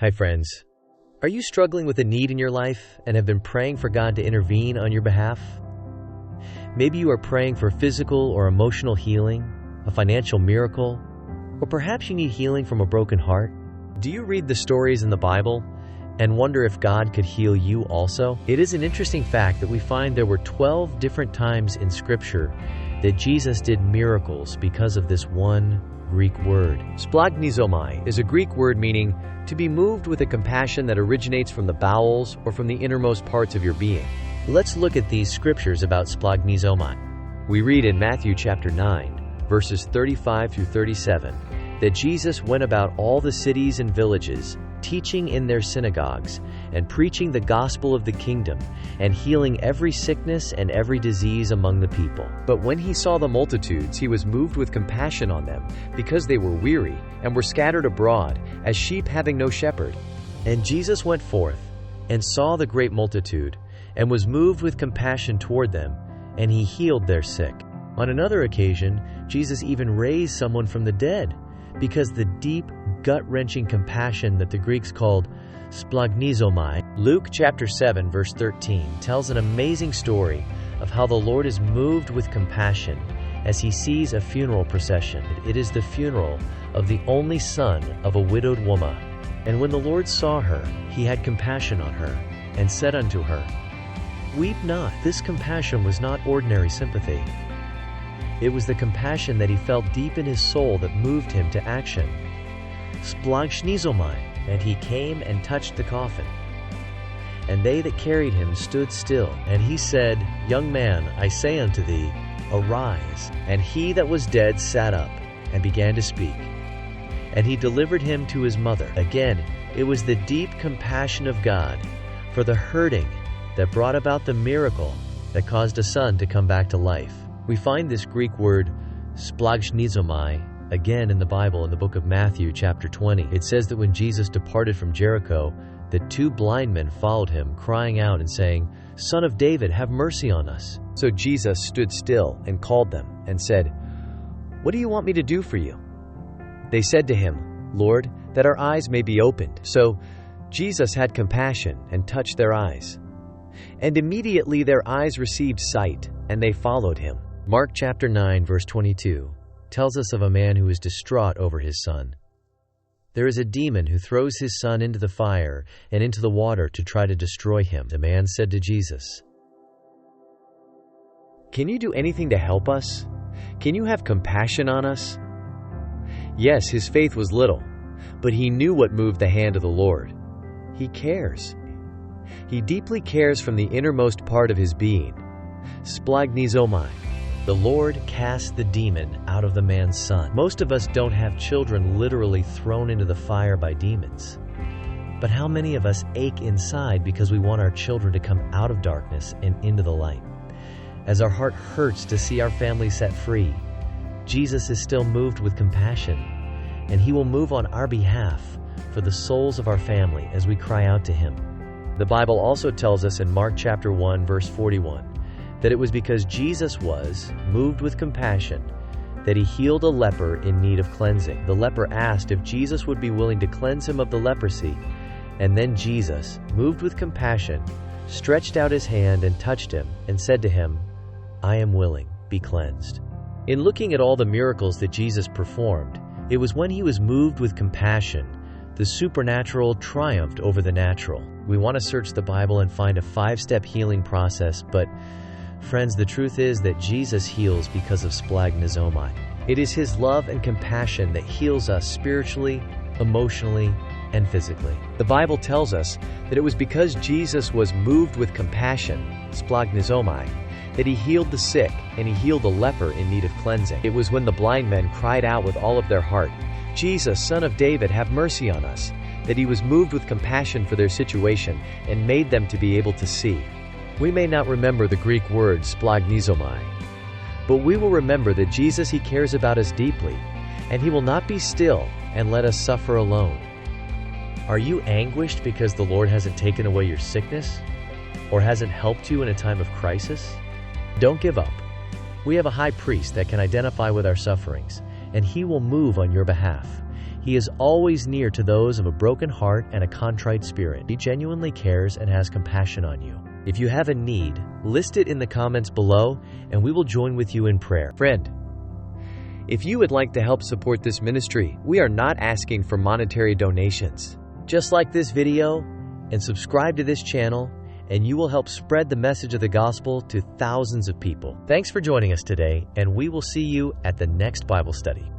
Hi friends, are you struggling with a need in your life and have been praying for God to intervene on your behalf? Maybe you are praying for physical or emotional healing, a financial miracle, or perhaps you need healing from a broken heart. Do you read the stories in the Bible and wonder if God could heal you also? It is an interesting fact that we find there were 12 different times in Scripture that Jesus did miracles because of this one Greek word. Splanchnizomai is a Greek word meaning to be moved with a compassion that originates from the bowels or from the innermost parts of your being. Let's look at these scriptures about Splanchnizomai. We read in Matthew chapter 9, verses 35 through 37, that Jesus went about all the cities and villages, teaching in their synagogues, and preaching the gospel of the kingdom, and healing every sickness and every disease among the people. But when he saw the multitudes, he was moved with compassion on them, because they were weary, and were scattered abroad, as sheep having no shepherd. And Jesus went forth, and saw the great multitude, and was moved with compassion toward them, and he healed their sick. On another occasion, Jesus even raised someone from the dead, because the deep, gut-wrenching compassion that the Greeks called Splanchnizomai. Luke chapter 7 verse 13 tells an amazing story of how the Lord is moved with compassion as he sees a funeral procession. It is the funeral of the only son of a widowed woman. And when the Lord saw her, he had compassion on her, and said unto her, Weep not. This compassion was not ordinary sympathy. It was the compassion that he felt deep in his soul that moved him to action. Splanchnizomai, and he came and touched the coffin. And they that carried him stood still. And he said, Young man, I say unto thee, arise. And he that was dead sat up, and began to speak. And he delivered him to his mother. Again, it was the deep compassion of God for the hurting that brought about the miracle that caused a son to come back to life. We find this Greek word, Splanchnizomai, again in the Bible in the book of Matthew chapter 20. It says that when Jesus departed from Jericho, that two blind men followed him, crying out and saying, Son of David, have mercy on us. So Jesus stood still and called them and said, What do you want me to do for you? They said to him, Lord, that our eyes may be opened. So Jesus had compassion and touched their eyes. And immediately their eyes received sight, and they followed him. Mark chapter 9 verse 22 tells us of a man who is distraught over his son. There is a demon who throws his son into the fire and into the water to try to destroy him. The man said to Jesus, Can you do anything to help us? Can you have compassion on us? Yes, his faith was little, but he knew what moved the hand of the Lord. He cares. He deeply cares from the innermost part of his being. Splanchnizomai. The Lord cast the demon out of the man's son. Most of us don't have children literally thrown into the fire by demons. But how many of us ache inside because we want our children to come out of darkness and into the light? As our heart hurts to see our family set free, Jesus is still moved with compassion, and he will move on our behalf for the souls of our family as we cry out to him. The Bible also tells us in Mark chapter 1 verse 41 that it was because Jesus was moved with compassion that he healed a leper in need of cleansing. The leper asked if Jesus would be willing to cleanse him of the leprosy, and then Jesus, moved with compassion, stretched out his hand and touched him and said to him, I am willing, be cleansed. In looking at all the miracles that Jesus performed, it was when he was moved with compassion the supernatural triumphed over the natural. We want to search the Bible and find a 5-step healing process, but friends, the truth is that Jesus heals because of Splanchnizomai. It is his love and compassion that heals us spiritually, emotionally, and physically. The Bible tells us that it was because Jesus was moved with compassion, Splanchnizomai, that he healed the sick and he healed the leper in need of cleansing. It was when the blind men cried out with all of their heart, Jesus, Son of David, have mercy on us, that he was moved with compassion for their situation and made them to be able to see. We may not remember the Greek word Splanchnizomai, but we will remember that Jesus, he cares about us deeply, and he will not be still and let us suffer alone. Are you anguished because the Lord hasn't taken away your sickness or hasn't helped you in a time of crisis? Don't give up. We have a high priest that can identify with our sufferings, and he will move on your behalf. He is always near to those of a broken heart and a contrite spirit. He genuinely cares and has compassion on you. If you have a need, list it in the comments below, and we will join with you in prayer. Friend, if you would like to help support this ministry, we are not asking for monetary donations. Just like this video and subscribe to this channel, and you will help spread the message of the gospel to thousands of people. Thanks for joining us today, and we will see you at the next Bible study.